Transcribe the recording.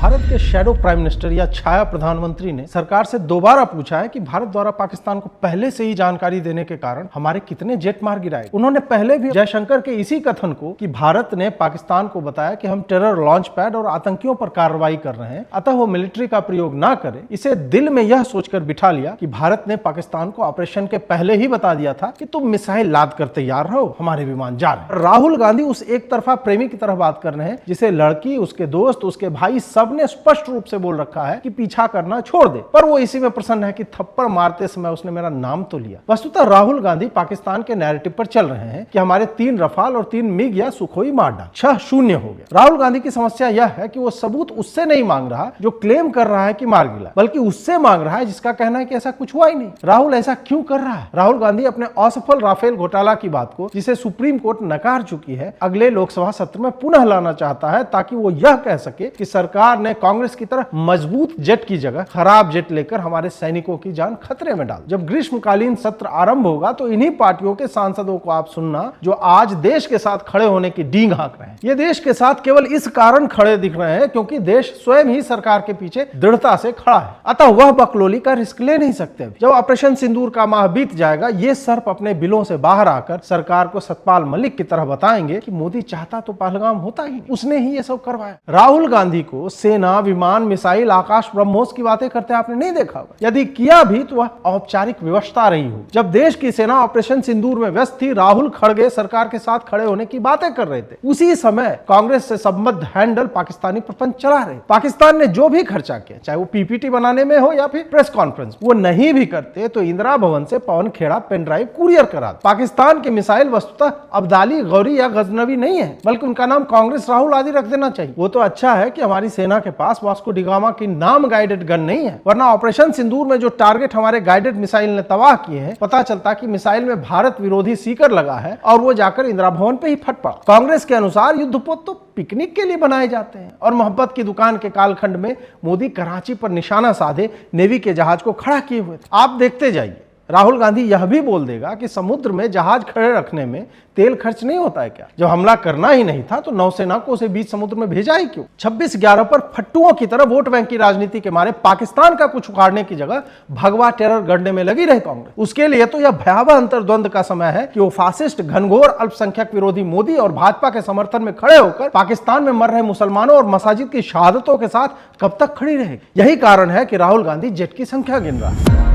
भारत के shadow prime minister या छाया प्रधानमंत्री ने सरकार से दोबारा पूछा है कि भारत द्वारा पाकिस्तान को पहले से ही जानकारी देने के कारण हमारे कितने जेट मार गिराए। उन्होंने पहले भी जयशंकर के इसी कथन को कि भारत ने पाकिस्तान को बताया कि हम टेरर लॉन्च पैड और आतंकियों पर कार्रवाई कर रहे हैं, अतः वो मिलिट्री का प्रयोग ना करे, इसे दिल में यह सोचकर बिठा लिया कि भारत ने पाकिस्तान को ऑपरेशन के पहले ही बता दिया था कि तुम मिसाइल लाद कर तैयार रहो, हमारे विमान जा रहे हैं। राहुल गांधी उस एक तरफा प्रेमी की तरह बात कर रहे हैं जिसे लड़की, उसके दोस्त, उसके भाई सबने स्पष्ट रूप से बोल रखा है कि पीछा करना छोड़ दे, पर वो इसी में प्रसन्न है कि थप्पड़ मारते समय उसने मेरा नाम तो लिया। वस्तुतः राहुल गांधी पाकिस्तान के नैरेटिव पर चल रहे हैं कि हमारे 3 रफाल और 3 मिग या सुखोई मार डाल, 6-0 हो गया। राहुल गांधी की समस्या यह है कि वो सबूत उससे नहीं मांग रहा जो क्लेम कर रहा है कि मार गिरा, बल्कि उससे मांग रहा है जिसका कहना है कि ऐसा कुछ हुआ ही नहीं। राहुल ऐसा क्यों कर रहा है? राहुल गांधी अपने असफल राफेल घोटाला की बात को, जिसे सुप्रीम कोर्ट नकार चुकी है, अगले लोकसभा सत्र में पुनः लाना चाहता है ताकि वो यह कह सके कि सरकार ने कांग्रेस की तरह मजबूत जेट की जगह खराब जेट लेकर हमारे सैनिकों की जान खतरे में डाल। जब ग्रीष्मकालीन सत्र आरंभ होगा तो इन्हीं पार्टियों के सांसदों को आप सुनना जो आज देश के साथ खड़े होने की डींग हाँक रहे हैं। ये देश के साथ केवल इस कारण खड़े दिख रहे हैं क्योंकि देश स्वयं ही सरकार के पीछे दृढ़ता से खड़ा है, अतः वह बकलोली का रिस्क ले नहीं सकते। जब ऑपरेशन सिंदूर का माह बीत जाएगा, ये सर्प अपने बिलों से बाहर आकर सरकार को सतपाल मलिक की तरह बताएंगे कि मोदी चाहता तो पहलगाम होता ही, उसने ही ये सब करवाया। राहुल गांधी को सेना, विमान, मिसाइल, आकाश ब्रह्मोस की बातें करते आपने नहीं देखा होगा। यदि किया भी तो वह औपचारिक व्यवस्था रही हो। जब देश की सेना ऑपरेशन सिंदूर में व्यस्त थी, राहुल खड़गे सरकार के साथ खड़े होने की बातें कर रहे थे। उसी समय कांग्रेस से संबद्ध हैंडल पाकिस्तानी प्रपंच चला रहे। पाकिस्तान ने जो भी खर्चा किया, चाहे वो पीपीटी बनाने में हो या फिर प्रेस कॉन्फ्रेंस, वो नहीं भी करते तो इंदिरा भवन से Pawan Khera pen drive courier करा। पाकिस्तान के मिसाइल वस्तुतः अब्दाली, गौरी या गजनवी नहीं है, बल्कि उनका नाम कांग्रेस राहुल आदि रख देना चाहिए। वो तो अच्छा है कि हमारी सेना के पास वास्को डिगामा की नाम गाइडेड गन नहीं है, वरना ऑपरेशन सिंदूर में जो टारगेट हमारे गाइडेड मिसाइल ने तबाह किए हैं, पता चलता कि मिसाइल में भारत विरोधी सीकर लगा है और वो जाकर इंदिरा भवन पे ही फट पड़ा। कांग्रेस के अनुसार युद्धपोत तो पिकनिक के लिए बनाए जाते हैं और मोहब्बत की दुकान के कालखंड में मोदी कराची पर निशाना साधे नेवी के जहाज को खड़ा किए हुए थे। आप देखते जाइए, राहुल गांधी यह भी बोल देगा कि समुद्र में जहाज खड़े रखने में तेल खर्च नहीं होता है क्या? जब हमला करना ही नहीं था तो नौसेना को उसे बीच समुद्र में भेजा ही क्यों? 26/11 पर फट्टुओं की तरह वोट बैंक की राजनीति के मारे पाकिस्तान का कुछ उखाड़ने की जगह भगवा टेरर गढ़ने में लगी रही कांग्रेस। उसके लिए तो यह भयावह अंतर्द्वंद का समय है कि वो फासिस्ट, घनघोर, अल्पसंख्यक विरोधी मोदी और भाजपा के समर्थन में खड़े होकर पाकिस्तान में मर रहे मुसलमानों और मसाजिद की शहादतों के साथ कब तक खड़ी रहेगी। यही कारण है कि राहुल गांधी जेट की संख्या गिन रहा है।